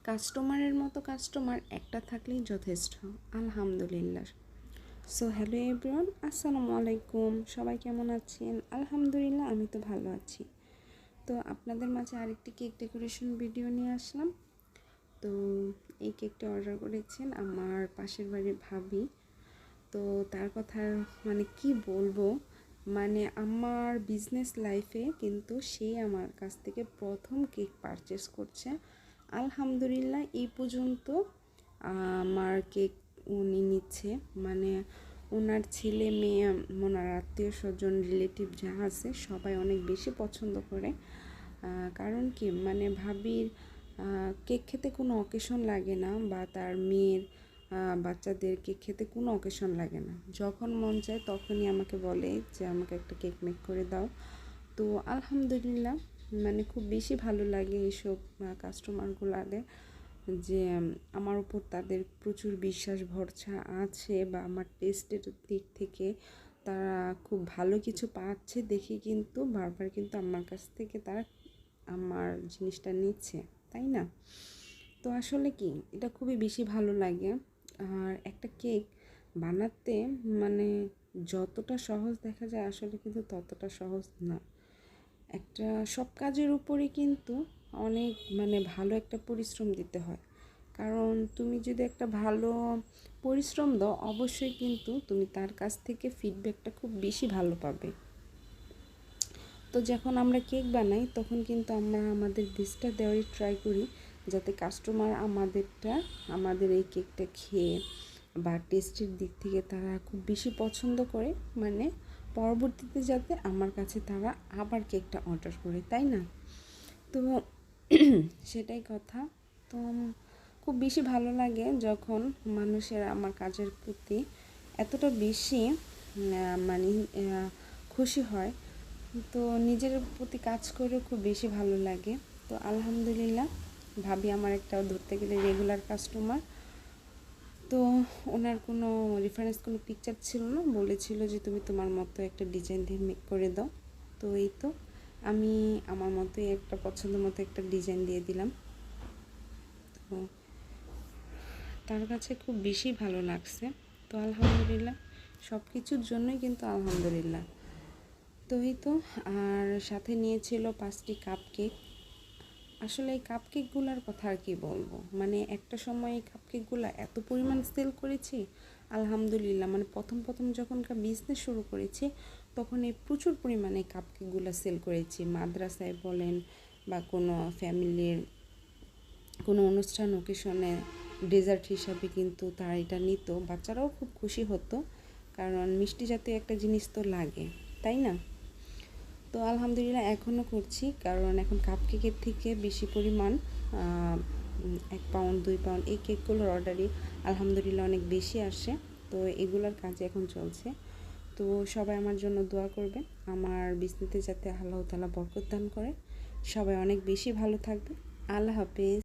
কাস্টমারের মতো কাস্টমার একটা থাকলেই যথেষ্ট। আলহামদুলিল্লাহ। সো হ্যালো এভরিওয়ান, আসসালামু আলাইকুম। সবাই কেমন আছেন? আলহামদুলিল্লাহ, আমি তো ভালো আছি। তো আপনাদের মাঝে আরেকটি কেক ডেকোরেশন ভিডিও নিয়ে আসলাম। তো এই কেকটা অর্ডার করেছেন আমার পাশের বাড়ির ভাবি। তো তার কথা মানে কি বলবো, মানে আমার বিজনেস লাইফে কিন্তু সে আমার কাছ থেকে প্রথম কেক পারচেস করছে। আলহামদুলিল্লাহ, এই পর্যন্ত আমার কেক উনি নিচ্ছে, মানে ওনার ছেলে মেয়ে, ওনার আত্মীয় স্বজন রিলেটিভ যা আছে সবাই অনেক বেশি পছন্দ করে। কারণ কি, মানে ভাবির কেক খেতে কোনো অকেশন লাগে না, বা তার মেয়ের বাচ্চাদের কেক খেতে কোনো অকেশন লাগে না। যখন মন চায় তখনই আমাকে বলে যে আমাকে একটা কেক মেক করে দাও। তো আলহামদুলিল্লাহ, মানে খুব বেশি ভালো লাগে এইসব কাস্টমারগুলাদের, যে আমার উপর তাদের প্রচুর বিশ্বাস ভরসা আছে, বা আমার টেস্টের দিক থেকে তারা খুব ভালো কিছু পাচ্ছে দেখে কিন্তু বারবার কিন্তু আমার কাছ থেকে তারা আমার জিনিসটা নিচ্ছে, তাই না? তো আসলে কি, এটা খুবই বেশি ভালো লাগে। আর একটা কেক বানাতে মানে যতটা সহজ দেখা যায় আসলে কিন্তু ততটা সহজ না। একটা সব কাজের উপরে কিন্তু অনেক মানে ভালো একটা পরিশ্রম দিতে হয়। কারণ তুমি যদি একটা ভালো পরিশ্রম দাও, অবশ্যই কিন্তু তুমি তার কাছ থেকে ফিডব্যাকটা খুব বেশি ভালো পাবে। তো যখন আমরা কেক বানাই তখন কিন্তু আমরা আমাদের বেস্টটা দেওয়ারই ট্রাই করি, যাতে কাস্টমার আমাদের এই কেকটা খেয়ে বা টেস্টের দিক থেকে তারা খুব বেশি পছন্দ করে, মানে পরবর্তীতে যাতে আমার কাছে তারা আবার কেকটা অর্ডার করে, তাই না? তো সেটাই কথা। তো খুব বেশি ভালো লাগে যখন মানুষের আমার কাজের প্রতি এতটা বেশি মানে খুশি হয়। তো নিজের প্রতি কাজ করেও খুব বেশি ভালো লাগে। তো আলহামদুলিল্লাহ, ভাবি আমার একটা ধরতে গেলে রেগুলার কাস্টমার। তো ওনার কোনো রেফারেন্স কোনো পিকচার ছিল না, বলেছিল যে তুমি তোমার মতো একটা ডিজাইন দিয়ে মেক করে দাও। তো এই তো আমি আমার মতোই একটা পছন্দ মতো একটা ডিজাইন দিয়ে দিলাম। তো তার কাছে খুব বেশি ভালো লাগছে। তো আলহামদুলিল্লাহ, সব কিছুর জন্যই কিন্তু আলহামদুলিল্লাহ। তো এই তো, আর সাথে নিয়েছিল 5টি কাপ কেক। আসলে এই কাপ কেকগুলোর কথা আর কি বলবো, মানে একটা সময় এই কাপ কেকগুলো এত পরিমাণ সেল করেছি আলহামদুলিল্লাহ। মানে প্রথম যখনকার বিজনেস শুরু করেছি তখন এই প্রচুর পরিমাণে কাপ কেকগুলো সেল করেছি। মাদ্রাসায় বলেন বা কোনো ফ্যামিলির কোনো অনুষ্ঠান ওকেশনে ডেজার্ট হিসাবে কিন্তু তারা এটা নিত, বাচ্চারাও খুব খুশি হতো, কারণ মিষ্টি জাতীয় একটা জিনিস তো লাগে, তাই না? তো আলহামদুলিল্লাহ এখনও করছি, কারণ এখন কাপ কেকের থেকে বেশি পরিমাণ 1 পাউন্ড 2 পাউন্ড এই কেকগুলোর অর্ডারই আলহামদুলিল্লাহ অনেক বেশি আসে। তো এগুলোর কাজ এখন চলছে। তো সবাই আমার জন্য দোয়া করবে, আমার বিজনেসে যাতে আল্লাহ তাআলা বরকত দান করে। সবাই অনেক বেশি ভালো থাকবে। আল্লাহ হাফেজ।